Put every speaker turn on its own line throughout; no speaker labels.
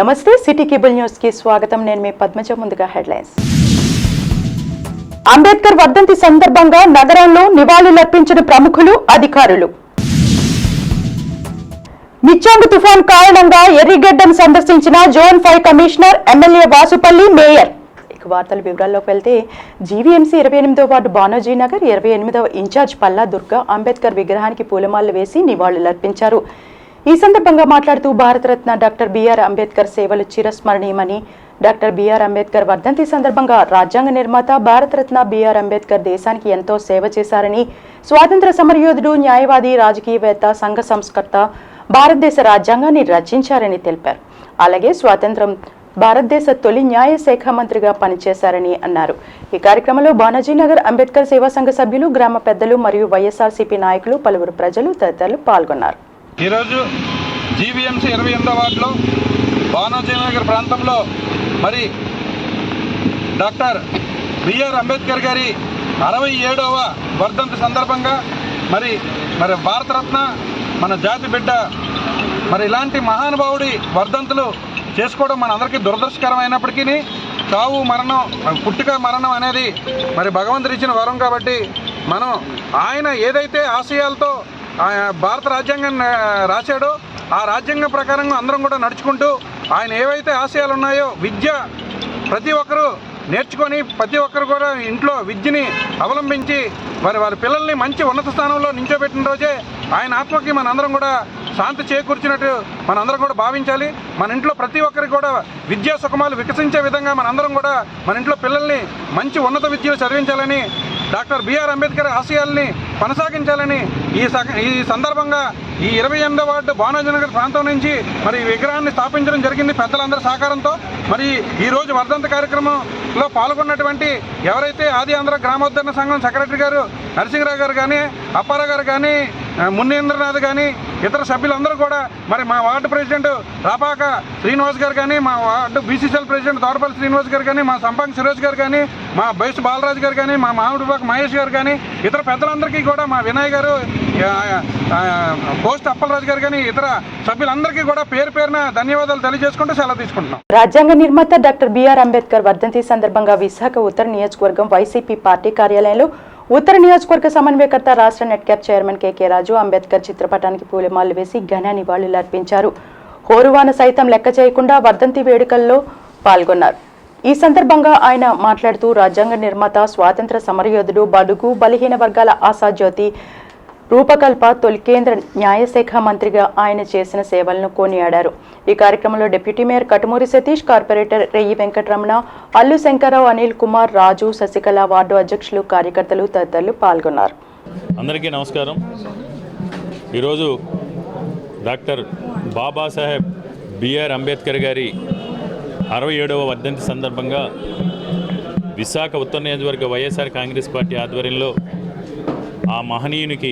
నమస్తే city cable news కి స్వాగతం. నేను మీ పద్మజ. ముందుగా హెడ్లైన్స్. అంబేద్కర్ వర్ధంతి సందర్భంగా నగరంలో నివాళులర్పించిన ప్రముఖులు, అధికారులు. మిచ్చాంగు తుఫాన్ కారణంగా ఎర్రిగడ్డను సందర్శించిన zone 5 commissioner, MLA Vasupalli, mayor. వార్తల వివరాల్లోకి వెళ్తే GVMC 28వ ward బానోజీ Nagar 28వ incharge Palla Durga Ambedkar విగ్రహానికి పూలమాలలు వేసి నివాళులర్పించారు. ఈ సందర్భంగా మాట్లాడుతూ భారతరత్న డాక్టర్ బిఆర్ అంబేద్కర్ సేవలు చిరస్మరణీయమని, డాక్టర్ బిఆర్ అంబేద్కర్ వర్ధంతి సందర్భంగా రాజ్యాంగ నిర్మాత భారతరత్న బిఆర్ అంబేద్కర్ దేశానికి ఎంతో సేవ చేశారని, స్వాతంత్ర సమరయోధుడు, న్యాయవాది, రాజకీయవేత్త, సంఘ సంస్కర్త, భారతదేశ రాజ్యాంగాన్ని రచించారని తెలిపారు. అలాగే స్వాతంత్రం భారతదేశ తొలి న్యాయ శాఖ మంత్రిగా పనిచేశారని అన్నారు. ఈ కార్యక్రమంలో బానజీనగర్ అంబేద్కర్ సేవా సంఘ సభ్యులు, గ్రామ పెద్దలు మరియు వైఎస్ఆర్సీపీ నాయకులు, పలువురు ప్రజలు తదితరులు పాల్గొన్నారు.
ఈరోజు జీవీఎంసీ 28వ వార్డులో బానజీనగర్ ప్రాంతంలో మరి డాక్టర్ బిఆర్ అంబేద్కర్ గారి 67వ వర్ధంతి సందర్భంగా మరి భారతరత్న మన జాతి బిడ్డ మరి ఇలాంటి మహానుభావుడి వర్ధంతులు చేసుకోవడం మన అందరికీ దురదృష్టకరమైనప్పటికీ చావు మరణం, పుట్టుక మరణం అనేది మరి భగవంతుడు ఇచ్చిన వరం కాబట్టి మనం ఆయన ఏదైతే ఆశయాలతో భారత రాజ్యాంగాన్ని రాశాడో ఆ రాజ్యాంగం ప్రకారంగా అందరం కూడా నడుచుకుంటూ ఆయన ఏవైతే ఆశయాలు ఉన్నాయో విద్య ప్రతి ఒక్కరూ నేర్చుకొని ప్రతి ఒక్కరు కూడా ఇంట్లో విద్యని అవలంబించి వారి పిల్లల్ని మంచి ఉన్నత స్థానంలో నించోబెట్టిన రోజే ఆయన ఆత్మకి మనందరం కూడా శాంతి చేకూర్చినట్టు మనందరం కూడా భావించాలి. మన ఇంట్లో ప్రతి ఒక్కరికి కూడా విద్యా సుఖమాలు వికసించే విధంగా మనందరం కూడా మన ఇంట్లో పిల్లల్ని మంచి ఉన్నత విద్యలు చదివించాలని, డాక్టర్ బిఆర్ అంబేద్కర్ ఆశయాల్ని కొనసాగించాలని ఈ సందర్భంగా ఈ 28వ వార్డు బానజీనగర్ ప్రాంతం నుంచి మరి విగ్రహాన్ని స్థాపించడం జరిగింది పెద్దలందరి సహకారంతో. మరి ఈరోజు వర్ధంతి కార్యక్రమంలో పాల్గొన్నటువంటి ఎవరైతే ఆది ఆంధ్ర గ్రామోద్ధరణ సంఘం సెక్రటరీ గారు నరసింహరావు గారు కానీ, అప్పారావు గారు కానీ, మున్నేంద్రనాథ్ కానీ, ఇతర సభ్యులందరూ కూడా మరి మా వార్డు ప్రెసిడెంట్ రాపాక శ్రీనివాస్ గారు కానీ, మా ward BCCL president Dorapalli Srinivas గారు కానీ, మా సంపంగ్ సురేష్ గారు కానీ, మా బైసు బాలరాజు గారు కానీ, మా మామిడిపాక మహేష్ గారు కానీ, ఇతర పెద్దలందరికీ కూడా మా వినయ్ గారు, పోస్ట్ అప్పలరాజు గారు కానీ, ఇతర సభ్యులందరికీ కూడా పేరు పేరున ధన్యవాదాలు తెలియజేసుకుంటూ సెలవు తీసుకుంటున్నాం.
రాజ్యాంగ నిర్మాత డాక్టర్ బిఆర్ అంబేద్కర్ వర్ధంతి సందర్భంగా విశాఖ ఉత్తర నియోజకవర్గం వైసీపీ పార్టీ కార్యాలయంలో ఉత్తర నియోజకవర్గ సమన్వయకర్త, రాష్ట్ర నెట్ క్యాప్ చైర్మన్ కేకే రాజు అంబేద్కర్ చిత్రపటానికి పూలమాలలు వేసి ఘన నివాళులర్పించారు. హోరువాన సైతం లెక్క చేయకుండా వర్ధంతి వేడుకల్లో పాల్గొన్నారు. ఈ సందర్భంగా ఆయన మాట్లాడుతూ రాజ్యాంగ నిర్మాత, స్వాతంత్ర సమరయోధుడు, బడుగు బలహీన వర్గాల ఆశాజ్యోతి, రూపకల్ప, తొలి కేంద్ర న్యాయశాఖ మంత్రిగా ఆయన చేసిన సేవలను కొనియాడారు. ఈ కార్యక్రమంలో deputy mayor Katumuri Satish, corporator Reyyi Venkataramana, Allu Sankararao, Anil Kumar, Raju, Sasikala, ward అధ్యక్షులు, కార్యకర్తలు తదితరులు పాల్గొన్నారు.
అందరికీ నమస్కారం. ఈరోజు డాక్టర్ బాబాసాహెబ్ బిఆర్ అంబేద్కర్ గారి 67వ వర్ధంతి సందర్భంగా విశాఖ ఉత్తర నియోజకవర్గ వైఎస్ఆర్ కాంగ్రెస్ పార్టీ ఆధ్వర్యంలో ఆ మహనీయునికి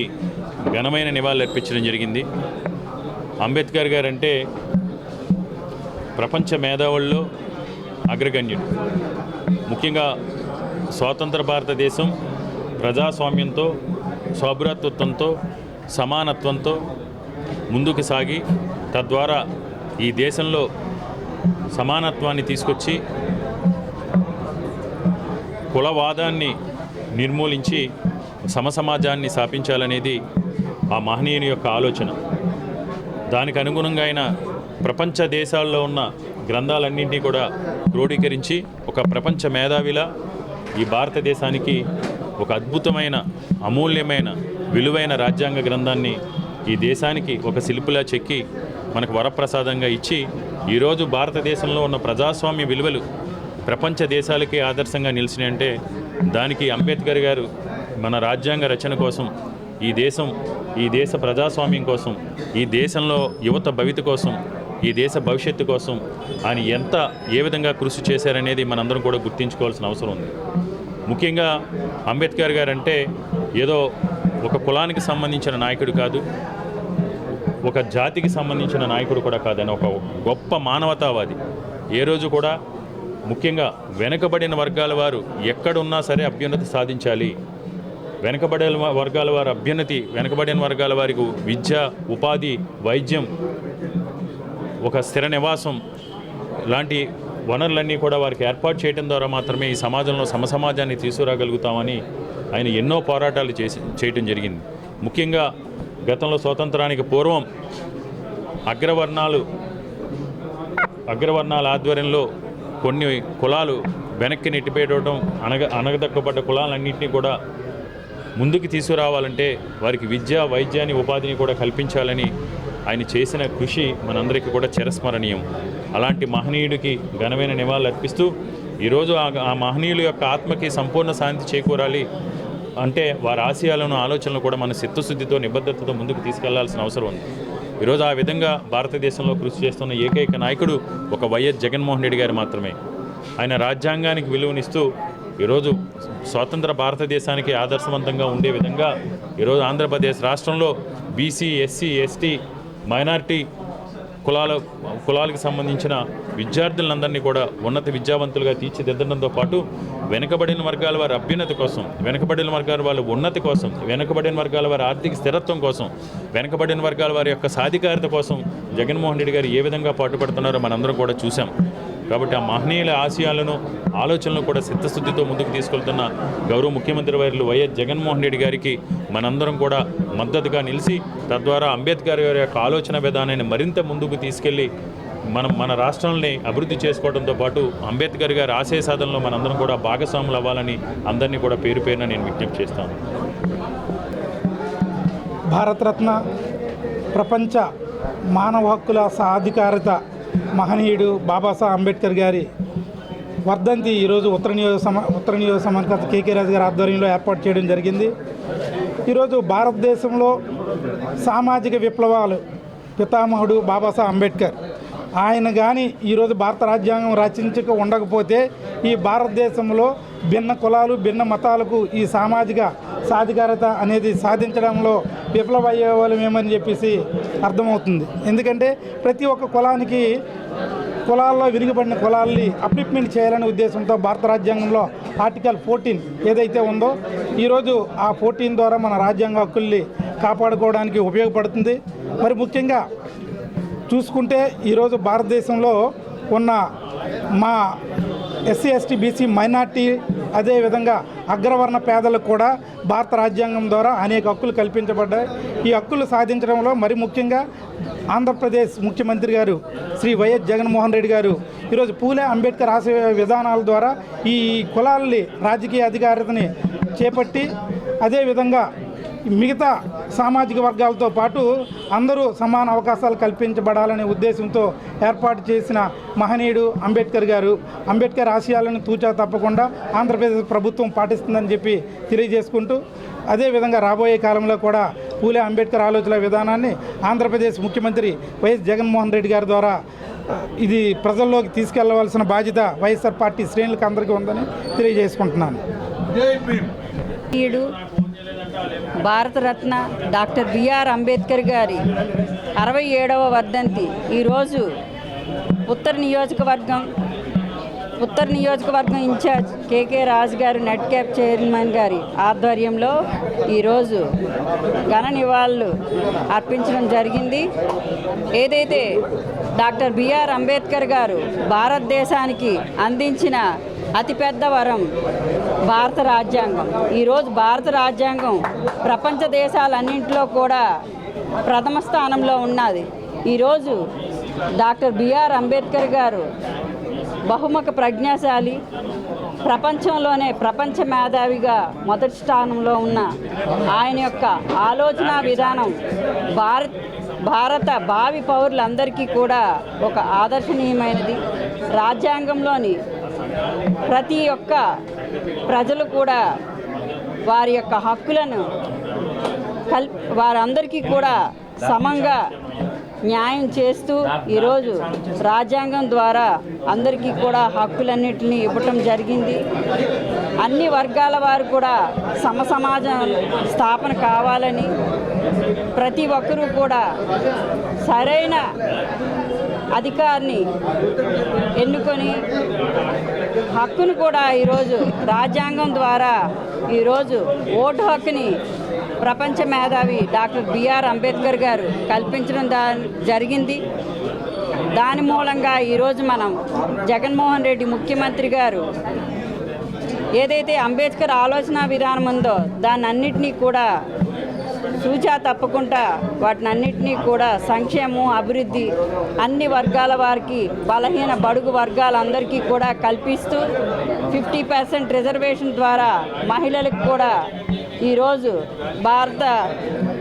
ఘనమైన నివాళులు అర్పించడం జరిగింది. అంబేద్కర్ గారు అంటే ప్రపంచ మేధావుల్లో అగ్రగణ్యుడు. ముఖ్యంగా స్వాతంత్ర భారతదేశం ప్రజాస్వామ్యంతో, సౌభ్రాతృత్వంతో, సమానత్వంతో ముందుకు సాగి తద్వారా ఈ దేశంలో సమానత్వాన్ని తీసుకొచ్చి కులవాదాన్ని నిర్మూలించి సమసమాజాన్ని స్థాపించాలనేది ఆ మహనీయుని యొక్క ఆలోచన. దానికి అనుగుణంగా ఆయన ప్రపంచ దేశాల్లో ఉన్న గ్రంథాలన్నింటినీ కూడా క్రోడీకరించి ఒక ప్రపంచ మేధావిలా ఈ భారతదేశానికి ఒక అద్భుతమైన, అమూల్యమైన, విలువైన రాజ్యాంగ గ్రంథాన్ని ఈ దేశానికి ఒక శిల్పులా చెక్కి మనకు వరప్రసాదంగా ఇచ్చి ఈరోజు భారతదేశంలో ఉన్న ప్రజాస్వామ్య విలువలు ప్రపంచ దేశాలకి ఆదర్శంగా నిలిచినాయంటే దానికి అంబేద్కర్ గారు మన రాజ్యాంగ రచన కోసం, ఈ దేశ ప్రజాస్వామ్యం కోసం, ఈ దేశంలో యువత భవిత కోసం, ఈ దేశ భవిష్యత్తు కోసం ఆయన ఏ విధంగా కృషి చేశారనేది మనందరం కూడా గుర్తించుకోవాల్సిన అవసరం ఉంది. ముఖ్యంగా అంబేద్కర్ గారు అంటే ఏదో ఒక కులానికి సంబంధించిన నాయకుడు కాదు, ఒక జాతికి సంబంధించిన నాయకుడు కూడా కాదని ఒక గొప్ప మానవతావాది. ఏ రోజు కూడా ముఖ్యంగా వెనుకబడిన వర్గాల వారు ఎక్కడున్నా సరే అభ్యున్నతి సాధించాలి, వెనుకబడిన వర్గాల వారి అభ్యున్నతి, వెనుకబడిన వర్గాల వారికి విద్య, ఉపాధి, వైద్యం, ఒక స్థిర నివాసం, లాంటి వనరులన్నీ కూడా వారికి ఏర్పాటు చేయడం ద్వారా మాత్రమే ఈ సమాజంలో సమసమాజాన్ని తీసుకురాగలుగుతామని ఆయన ఎన్నో పోరాటాలు చేయటం జరిగింది. ముఖ్యంగా గతంలో స్వాతంత్రానికి పూర్వం అగ్రవర్ణాల ఆధ్వర్యంలో కొన్ని కులాలు వెనక్కి నెట్టిపెట్టడం, అనగదక్కబడ్డ కులాలన్నింటినీ కూడా ముందుకు తీసుకురావాలంటే వారికి విద్య, వైద్యాన్ని, ఉపాధిని కూడా కల్పించాలని ఆయన చేసిన కృషి మనందరికీ కూడా చిరస్మరణీయం. అలాంటి మహనీయుడికి ఘనమైన నివాళులు అర్పిస్తూ ఈరోజు ఆ మహనీయుల యొక్క ఆత్మకి సంపూర్ణ శాంతి చేకూరాలి అంటే వారి ఆశయాలను, ఆలోచనలు కూడా మన చిత్తశుద్ధితో, నిబద్ధతతో ముందుకు తీసుకెళ్లాల్సిన అవసరం ఉంది. ఈరోజు ఆ విధంగా భారతదేశంలో కృషి చేస్తున్న ఏకైక నాయకుడు ఒక వైఎస్ జగన్మోహన్ రెడ్డి గారు మాత్రమే. ఆయన రాజ్యాంగానికి విలువనిస్తూ ఈరోజు స్వతంత్ర భారతదేశానికి ఆదర్శవంతంగా ఉండే విధంగా ఈరోజు ఆంధ్రప్రదేశ్ రాష్ట్రంలో బీసీ, ఎస్సీ, ఎస్టీ, మైనారిటీ కులాలకు సంబంధించిన విద్యార్థులందరినీ కూడా ఉన్నత విద్యావంతులుగా తీర్చిదిద్దడంతో పాటు వెనుకబడిన వర్గాల వారి అభ్యున్నతి కోసం, వెనుకబడిన వర్గాల వాళ్ళ ఉన్నతి కోసం, వెనుకబడిన వర్గాల వారి ఆర్థిక స్థిరత్వం కోసం, వెనుకబడిన వర్గాల వారి యొక్క సాధికారత కోసం జగన్మోహన్ రెడ్డి గారు ఏ విధంగా పాటుపడుతున్నారో మనందరం కూడా చూసాం. కాబట్టి ఆ మహనీయుల ఆశయాలను, ఆలోచనలను కూడా చిత్తశుద్ధితో ముందుకు తీసుకెళ్తున్న గౌరవ ముఖ్యమంత్రి వర్యులు వైఎస్ జగన్మోహన్ రెడ్డి గారికి మనందరం కూడా మద్దతుగా నిలిచి తద్వారా అంబేద్కర్ గారి యొక్క ఆలోచన విధానాన్ని మరింత ముందుకు తీసుకెళ్లి మన రాష్ట్రాలని అభివృద్ధి చేసుకోవడంతో పాటు అంబేద్కర్ గారి ఆశయ సాధనలో మనందరం కూడా భాగస్వాములు అవ్వాలని అందరినీ కూడా పేరు పేరున నేను విజ్ఞప్తి చేస్తాను.
భారతరత్న, ప్రపంచ మానవ హక్కుల సాధికారత మహనీయుడు బాబాసాహెబ్ అంబేద్కర్ గారి వర్ధంతి ఈరోజు ఉత్తర నియోజక సమన్వయకర్త కేకే రాజు గారి ఆధ్వర్యంలో ఏర్పాటు చేయడం జరిగింది. ఈరోజు భారతదేశంలో సామాజిక విప్లవాలు పితామహుడు బాబాసాహెబ్ అంబేద్కర్ ఆయన కానీ ఈరోజు భారత రాజ్యాంగం రచించక ఉండకపోతే ఈ భారతదేశంలో భిన్న కులాలు, భిన్న మతాలకు ఈ సామాజిక సాధికారత అనేది సాధించడంలో విప్లవయ్యేవాళ్ళమేమని చెప్పేసి అర్థమవుతుంది. ఎందుకంటే ప్రతి ఒక్క కులానికి, కులాల్లో విరిగిపడిన కులాల్ని అప్లిప్మెంట్ చేయాలనే ఉద్దేశంతో భారత రాజ్యాంగంలో ఆర్టికల్ 14 ఏదైతే ఉందో ఈరోజు ఆ 14 ద్వారా మన రాజ్యాంగ హక్కుల్ని కాపాడుకోవడానికి ఉపయోగపడుతుంది. మరి ముఖ్యంగా చూసుకుంటే ఈరోజు భారతదేశంలో ఉన్న మా ఎస్సీ, ఎస్టీ, బీసీ, మైనార్టీ, అదేవిధంగా అగ్రవర్ణ పేదలకు కూడా భారత రాజ్యాంగం ద్వారా అనేక హక్కులు కల్పించబడ్డాయి. ఈ హక్కులు సాధించడంలో మరి ముఖ్యంగా ఆంధ్రప్రదేశ్ ముఖ్యమంత్రి గారు శ్రీ వైఎస్ జగన్మోహన్ రెడ్డి గారు ఈరోజు పూలే అంబేద్కర్ ఆశయ విధానాల ద్వారా ఈ కులాలని రాజకీయ అధికారతని చేపట్టి అదేవిధంగా మిగతా సామాజిక వర్గాలతో పాటు అందరూ సమాన అవకాశాలు కల్పించబడాలనే ఉద్దేశంతో ఏర్పాటు చేసిన మహనీయుడు అంబేద్కర్ గారు. అంబేద్కర్ ఆశయాలను తూచా తప్పకుండా ఆంధ్రప్రదేశ్ ప్రభుత్వం పాటిస్తుందని చెప్పి తెలియజేసుకుంటూ అదేవిధంగా రాబోయే కాలంలో కూడా పూలే అంబేద్కర్ ఆలోచన విధానాన్ని ఆంధ్రప్రదేశ్ ముఖ్యమంత్రి వైఎస్ జగన్మోహన్ రెడ్డి గారి ద్వారా ఇది ప్రజల్లోకి తీసుకెళ్లవలసిన బాధ్యత వైఎస్ఆర్ పార్టీ శ్రేణులకు అందరికీ ఉందని తెలియజేసుకుంటున్నాను.
భారతరత్న డాక్టర్ బిఆర్ అంబేద్కర్ గారి 67వ వర్ధంతి ఈరోజు ఉత్తర నియోజకవర్గం ఇన్ఛార్జ్ కేకే రాజు గారు, నెట్ క్యాప్ చైర్మన్ గారి ఆధ్వర్యంలో ఈరోజు ఘన నివాళులు అర్పించడం జరిగింది. ఏదైతే డాక్టర్ బిఆర్ అంబేద్కర్ గారు భారతదేశానికి అందించిన అతిపెద్ద వరం భారత రాజ్యాంగం. ఈరోజు భారత రాజ్యాంగం ప్రపంచ దేశాలన్నింటిలో కూడా ప్రథమ స్థానంలో ఉన్నది. ఈరోజు డాక్టర్ బిఆర్ అంబేద్కర్ గారు బహుముఖ ప్రజ్ఞాశాలి, ప్రపంచంలోనే ప్రపంచ మేధావిగా మొదటి స్థానంలో ఉన్న ఆయన యొక్క ఆలోచన విధానం భారత భావి పౌరులందరికీ కూడా ఒక ఆదర్శనీయమైనది. రాజ్యాంగంలోని ప్రతి ఒక్క ప్రజలు కూడా వారి యొక్క హక్కులను వారందరికీ కూడా సమంగా న్యాయం చేస్తూ ఈరోజు రాజ్యాంగం ద్వారా అందరికీ కూడా హక్కులన్నింటినీ ఇవ్వటం జరిగింది. అన్ని వర్గాల వారు కూడా సమసమాజం స్థాపన కావాలని ప్రతి ఒక్కరూ కూడా సరైన అధికారిని ఎన్నుకొని హక్కును కూడా ఈరోజు రాజ్యాంగం ద్వారా ఈరోజు ఓటు హక్కుని ప్రపంచ మేధావి డాక్టర్ బిఆర్ అంబేద్కర్ గారు కల్పించడం జరిగింది. దాని మూలంగా ఈరోజు మనం జగన్మోహన్ రెడ్డి ముఖ్యమంత్రి గారు ఏదైతే అంబేద్కర్ ఆలోచన విధానం ఉందో దాన్ని అన్నిటినీ కూడా సూచా తప్పకుండా వాటినన్నిటినీ కూడా సంక్షేమం అభివృద్ధి అన్ని వర్గాల వారికి బలహీన బడుగు వర్గాలందరికీ కూడా కల్పిస్తూ 50% రిజర్వేషన్ ద్వారా మహిళలకు కూడా ఈరోజు భారత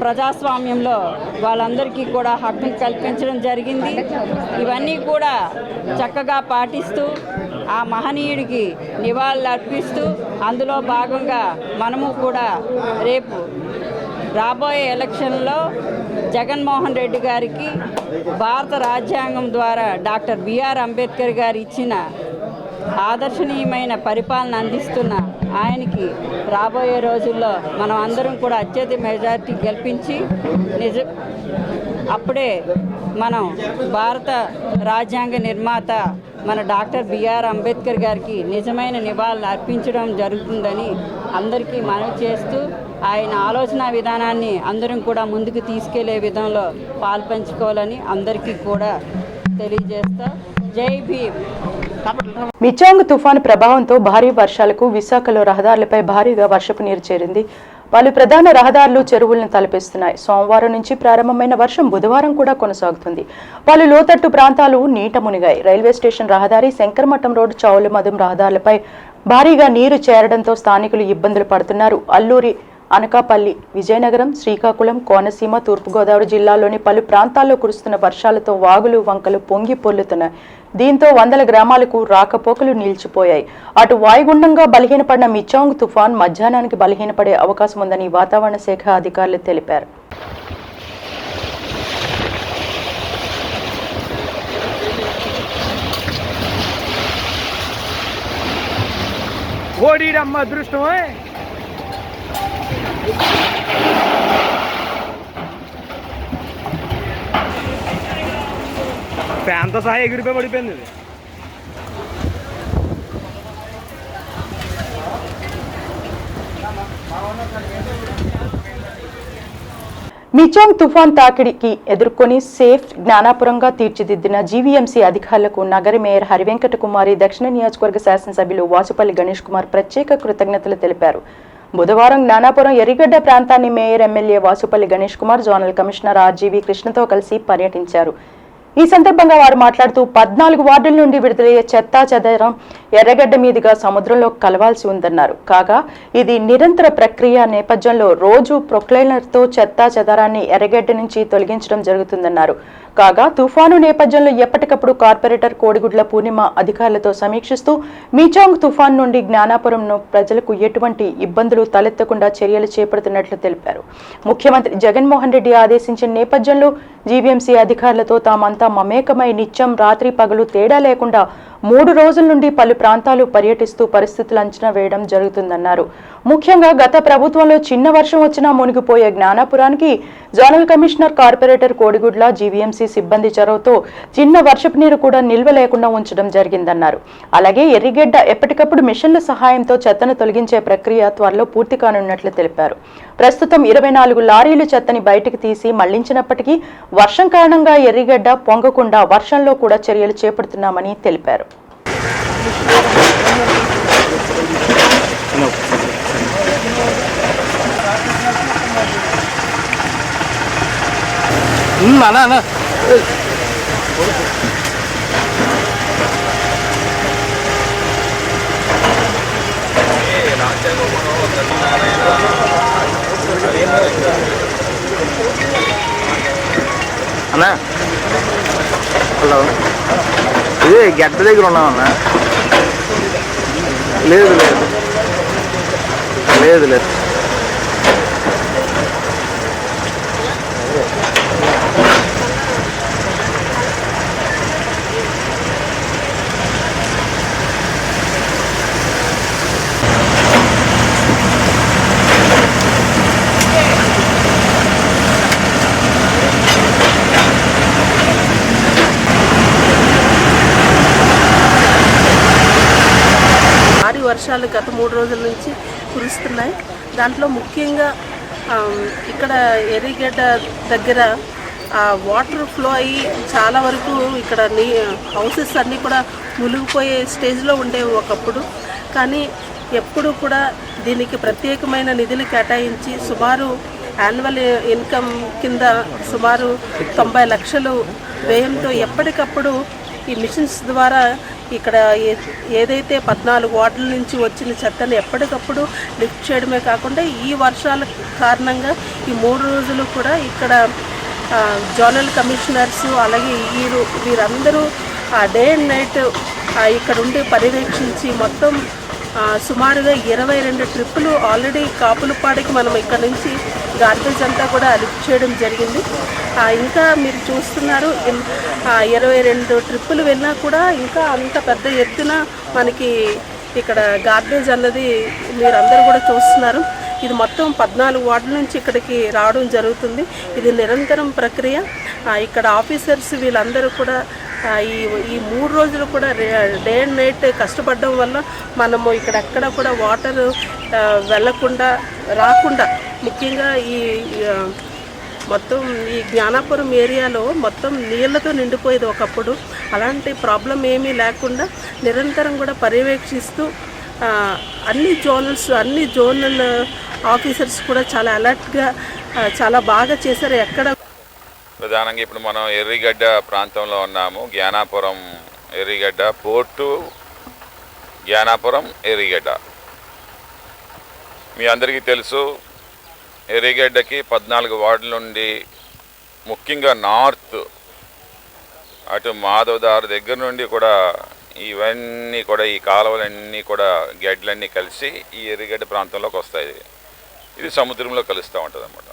ప్రజాస్వామ్యంలో వాళ్ళందరికీ కూడా హక్కును కల్పించడం జరిగింది. ఇవన్నీ కూడా చక్కగా పాటిస్తూ ఆ మహనీయుడికి నివాళులు అర్పిస్తూ అందులో భాగంగా మనము కూడా రేపు రాబోయే ఎలక్షన్లో జగన్మోహన్ రెడ్డి గారికి భారత రాజ్యాంగం ద్వారా డాక్టర్ బిఆర్ అంబేద్కర్ గారు ఇచ్చిన ఆదర్శనీయమైన పరిపాలన అందిస్తున్న ఆయనకి రాబోయే రోజుల్లో మనం అందరం కూడా అత్యధిక మెజారిటీ గెలిపించి అప్పుడే మనం భారత రాజ్యాంగ నిర్మాత మన డాక్టర్ బిఆర్ అంబేద్కర్ గారికి నిజమైన నివాళులు అర్పించడం జరుగుతుందని అందరికీ మనవి చేస్తూ ఆయన ఆలోచన విధానాన్ని అందరం కూడా ముందుకు తీసుకెళ్లే విధంలో పాల్పంచుకోవాలని అందరికీ కూడా తెలియజేస్తా. జై భీమ్.
మిచాంగ్ తుఫాను ప్రభావంతో భారీ వర్షాలకు విశాఖలో రహదారులపై భారీగా వర్షపు నీరు చేరింది. పలు ప్రధాన రహదారులు చెరువులను తలపిస్తున్నాయి. సోమవారం నుంచి ప్రారంభమైన వర్షం బుధవారం కూడా కొనసాగుతుంది. పలు లోతట్టు ప్రాంతాలు నీట మునిగాయి. రైల్వే స్టేషన్ రహదారి, శంకరమఠం రోడ్డు, చౌలమదం రహదారులపై భారీగా నీరు చేరడంతో స్థానికులు ఇబ్బందులు పడుతున్నారు. అల్లూరి, అనకాపల్లి, విజయనగరం, శ్రీకాకుళం, కోనసీమ, తూర్పుగోదావరి జిల్లాల్లోని పలు ప్రాంతాల్లో కురుస్తున్న వర్షాలతో వాగులు, వంకలు పొంగి పొర్లుతున్నాయి. దీంతో వందల గ్రామాలకు రాకపోకలు నిలిచిపోయాయి. అటు వాయుగుండంగా బలహీనపడిన మిచాంగ్ తుఫాన్ మధ్యాహ్నానికి బలహీనపడే అవకాశం ఉందని వాతావరణ శాఖ అధికారులు తెలిపారు.
ఫ్యాన్తో సహా ఎగిరిపోయి పడిపోయింది.
మిచాంగ్ తుఫాన్ తాకిడికి ఎదుర్కొని సేఫ్ జ్ఞానాపురంగా తీర్చిదిద్దిన జీవీఎంసీ అధికారులకు నగర మేయర్ హరివెంకట కుమారి, దక్షిణ నియోజకవర్గ శాసనసభ్యులు వాసుపల్లి గణేష్ కుమార్ ప్రత్యేక కృతజ్ఞతలు తెలిపారు. బుధవారం జ్ఞానాపురం ఎర్రిగడ్డ ప్రాంతాన్ని mayor, MLA Vasupalli Ganesh Kumar, zonal commissioner RGV కృష్ణతో కలిసి పర్యటించారు. ఈ సందర్భంగా వారు మాట్లాడుతూ 14 వార్డుల నుండి విడుదలయ్యే చెత్తా చెదారం ఎర్రగడ్డ మీదుగా సముద్రంలో కలవాల్సి ఉందన్నారు. కాగా ఇది నిరంతర ప్రక్రియ నేపథ్యంలో రోజు ప్రొక్లైనర్తో చెత్తా చెదారాన్ని ఎర్రగడ్డ నుంచి తొలగించడం జరుగుతుందన్నారు. కాగా తుఫాను నేపథ్యంలో ఎప్పటికప్పుడు కార్పొరేటర్ కోడిగుడ్ల పూర్ణిమ అధికారులతో సమీక్షిస్తూ మిచాంగ్ తుఫాన్ నుండి జ్ఞానాపురం ప్రజలకు ఎటువంటి ఇబ్బందులు తలెత్తకుండా చర్యలు చేపడుతున్నట్లు తెలిపారు. ముఖ్యమంత్రి జగన్మోహన్ రెడ్డి ఆదేశించిన నేపథ్యంలో జీవీఎంసీ అధికారులతో తామంతా మమేకమై నిత్యం రాత్రి పగలు తేడా లేకుండా 3 రోజుల నుండి పలు ప్రాంతాలు పర్యటిస్తూ పరిస్థితులు అంచనా వేయడం జరుగుతుందన్నారు. ముఖ్యంగా గత ప్రభుత్వంలో చిన్న వర్షం వచ్చినా మునిగిపోయే జ్ఞానాపురానికి జోనల్ కమిషనర్, కార్పొరేటర్ కోడిగుడ్ల, జీవీఎంసీ సిబ్బంది చొరవతో చిన్న వర్షపు నీరు కూడా నిల్వ లేకుండా ఉంచడం జరిగిందన్నారు. అలాగే ఎర్రిగడ్డ ఎప్పటికప్పుడు మిషన్ల సహాయంతో చెత్తను తొలగించే ప్రక్రియ త్వరలో పూర్తి కానున్నట్లు తెలిపారు. ప్రస్తుతం 24 లారీలు చెత్తని బయటకు తీసి మళ్లించినప్పటికీ వర్షం కారణంగా ఎర్రిగడ్డ పొంగకుండా వర్షంలో కూడా చర్యలు చేపడుతున్నామని తెలిపారు.
అన్నా, హలో, ఇది గడ్డ దగ్గర ఉన్నామన్నా? లేదు లేదు లేదు లేదు
వర్షాలు గత 3 రోజుల నుంచి కురుస్తున్నాయి. దాంట్లో ముఖ్యంగా ఇక్కడ ఎర్రిగడ్డ దగ్గర వాటర్ ఫ్లో అయ్యి చాలా వరకు ఇక్కడ హౌసెస్ అన్నీ కూడా మునిగిపోయే స్టేజ్లో ఉండేవి ఒకప్పుడు. కానీ ఎప్పుడు కూడా దీనికి ప్రత్యేకమైన నిధులు కేటాయించి సుమారు యాన్యువల్ ఇన్కమ్ కింద సుమారు 90 లక్షలు వ్యయంతో ఎప్పటికప్పుడు ఈ మిషన్స్ ద్వారా ఇక్కడ ఏదైతే 14 వార్డుల నుంచి వచ్చిన చెత్తను ఎప్పటికప్పుడు లిఫ్ట్ చేయడమే కాకుండా ఈ వర్షాల కారణంగా ఈ 3 రోజులు కూడా ఇక్కడ జోనల్ కమిషనర్స్ అలాగే వీరందరూ డే అండ్ నైట్ ఇక్కడ ఉండి పర్యవేక్షించి మొత్తం సుమారుగా 22 ట్రిప్పులు ఆల్రెడీ కాపులపాడికి మనం ఇక్కడ నుంచి గార్బేజ్ అంతా కూడా లిఫ్ట్ చేయడం జరిగింది. ఇంకా మీరు చూస్తున్నారు 22 ట్రిప్పులు వెళ్ళినా కూడా ఇంకా అంత పెద్ద ఎత్తున మనకి ఇక్కడ గార్బేజ్ అన్నది మీరందరూ కూడా చూస్తున్నారు. ఇది మొత్తం 14 వార్డుల నుంచి ఇక్కడికి రావడం జరుగుతుంది. ఇది నిరంతరం ప్రక్రియ. ఇక్కడ ఆఫీసర్స్ వీళ్ళందరూ కూడా ఈ 3 రోజులు కూడా డే అండ్ నైట్ కష్టపడడం వల్ల మనము ఇక్కడ ఎక్కడ కూడా వాటర్ వెళ్ళకుండా రాకుండా ముఖ్యంగా మొత్తం ఈ జ్ఞానాపురం ఏరియాలో మొత్తం నీళ్లతో నిండిపోయేది ఒకప్పుడు. అలాంటి ప్రాబ్లం ఏమీ లేకుండా నిరంతరం కూడా పర్యవేక్షిస్తూ అన్ని జోనల్ ఆఫీసర్స్ కూడా చాలా అలర్ట్గా చాలా బాగా చేశారు. ఎక్కడ
ప్రధానంగా ఇప్పుడు మనం ఎర్రిగడ్డ ప్రాంతంలో ఉన్నాము. జ్ఞానాపురం ఎర్రిగడ్డ పోర్టు, జ్ఞానాపురం ఎర్రిగడ్డ. మీ అందరికీ తెలుసు, ఎర్రిగడ్డకి 14 వార్డుల నుండి ముఖ్యంగా నార్త్ అటు మాధవదారు దగ్గర నుండి కూడా ఇవన్నీ కూడా ఈ కాలువలన్నీ కూడా గడ్డలన్నీ కలిసి ఈ ఎర్రిగడ్డ ప్రాంతంలోకి వస్తాయి. ఇది సముద్రంలో కలుస్తూ ఉంటుంది అన్నమాట.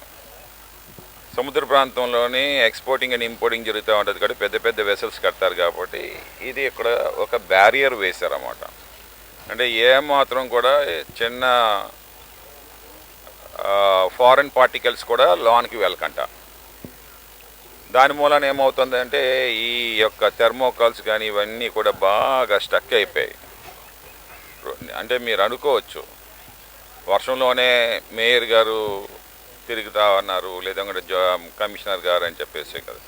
సముద్ర ప్రాంతంలోని ఎక్స్పోర్టింగ్ అండ్ ఇంపోర్టింగ్ జరుగుతూ ఉంటుంది కాబట్టి పెద్ద పెద్ద వెసల్స్ కడతారు కాబట్టి ఇది ఇక్కడ ఒక బ్యారియర్ వేశారన్నమాట. అంటే ఏమాత్రం కూడా చిన్న ఫారెన్ పార్టికల్స్ కూడా లోనికి వెళ్ళకంట. దాని మూలన ఏమవుతుందంటే ఈ యొక్క థెర్మోకాల్స్ కానీ ఇవన్నీ కూడా బాగా స్టక్ అయిపోయాయి. అంటే మీరు అనుకోవచ్చు వర్షంలోనే మేయర్ గారు తిరుగుతా ఉన్నారు లేదంటే కమిషనర్ గారు అని చెప్పేసి కదా.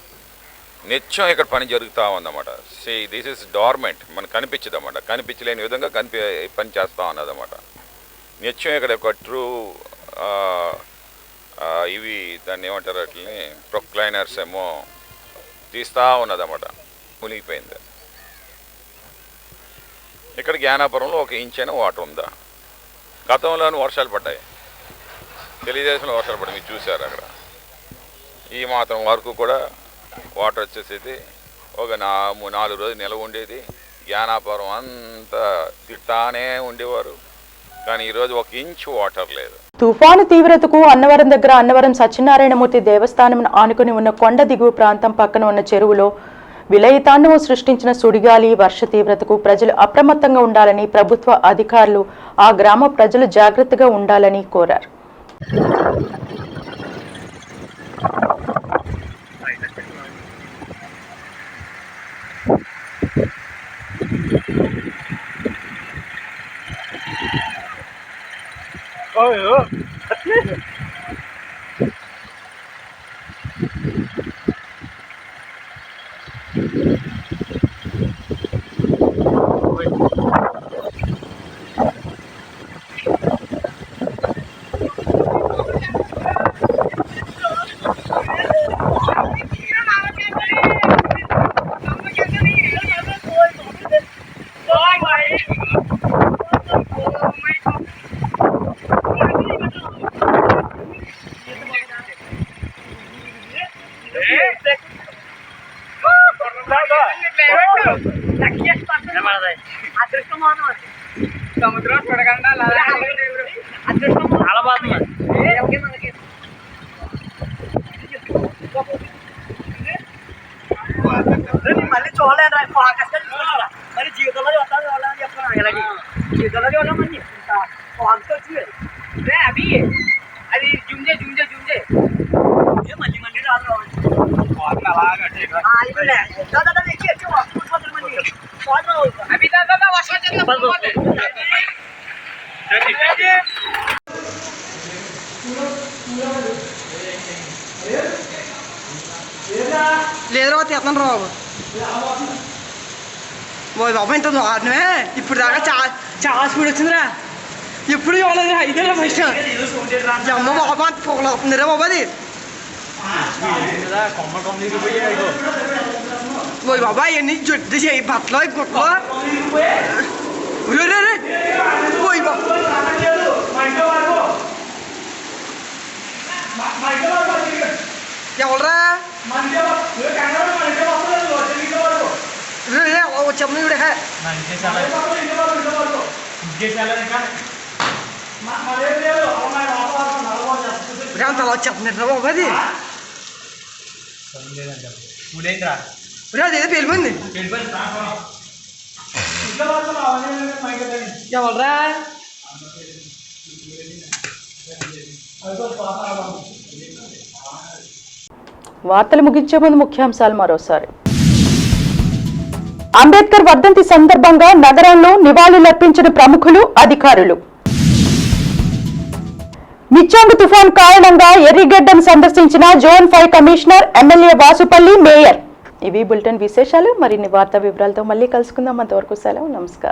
నిత్యం ఇక్కడ పని జరుగుతూ ఉందన్నమాట. దిస్ ఇస్ డార్మెంట్, మనకు కనిపించదు అన్నమాట. కనిపించలేని విధంగా పని చేస్తూ ఉన్నదన్నమాట. నిత్యం ఇక్కడ ఒక ట్రూ ఇవి దాన్ని ఏమంటారు వాటిని ప్రొక్లైనర్స్ ఏమో తీస్తూ ఉన్నదన్నమాట. మునిగిపోయింది. ఇక్కడ జ్ఞానాపురంలో 1 ఇంచ్ అయినా వాటర్ ఉందా? గతంలోనూ వర్షాలు పడ్డాయి, తెలుగుదేశంలో వర్షాలు పడ్డాయి, మీరు చూశారు. అక్కడ ఈ మాత్రం వరకు కూడా వాటర్ వచ్చేసేది. ఒక 4 రోజులు నిలవ ఉండేది. జ్ఞానాపురం అంతా తిట్టానే ఉండేవారు. కానీ ఈరోజు 1 ఇంచ్ వాటర్ లేదు.
తుఫాను తీవ్రతకు అన్నవరం దగ్గర అన్నవరం సత్యనారాయణమూర్తి దేవస్థానం ఆనుకుని ఉన్న కొండ దిగువ ప్రాంతం పక్కన ఉన్న చెరువులో విలయతాండవం సృష్టించిన సుడిగాలి వర్ష తీవ్రతకు ప్రజలు అప్రమత్తంగా ఉండాలని ప్రభుత్వ అధికారులు ఆ గ్రామ ప్రజలు జాగ్రత్తగా ఉండాలని కోరారు.
సముద్రం చూడకుండా చాలా బాగుంది. మళ్ళీ చూడలేరా ఫోకస్ మరి జీవితంలో చూడాలి చూడాలని చెప్తున్నాను. ఇలాగే జీవితంలో చూడమని చెప్తా ఫోకస్ వచ్చింది అవి అది జుంజే జుంజే జుంజే మళ్ళీ మళ్ళీ రాదు అవి లేదు తీస్తున్నాను బాబు ఓ బాబు ఇంత దారుణమే ఇప్పుడు దాకా చాలా స్పీడ్ వచ్చిందిరా ఎప్పుడు ఇవ్వలేదు ఇదే ఫస్ట్ అమ్మ బాబా అంత పొగలు అవుతుందిరా బాబు అది ఓ బాబా ఎన్ని జుట్టు చేయి బట్టలు గుట్టలు ఓయ్ బాబా ఎవరా వచ్చాము ఇవిడే అంత అలా వచ్చేస్తున్నారు బాబు అది అదేదో వెళ్ళిపోయింది ఎవరా
వార్తలు ముగించే ముందు ముఖ్యాంశాలు మరోసారి. అంబేద్కర్ వర్ధంతి సందర్భంగా నగరంలో నివాళులర్పించిన ప్రముఖులు, అధికారులు. మిచ్చాంగు తుఫాన్ కారణంగా ఎర్రిగడ్డను సందర్శించిన zone 5 commissioner, MLA Vasupalli, mayor. ఇవి బులెటిన్ విశేషాలు. మరిన్ని వార్తా వివరాలతో మళ్ళీ కలుసుకుందాం. అంతవరకు సెలవు. నమస్కారం.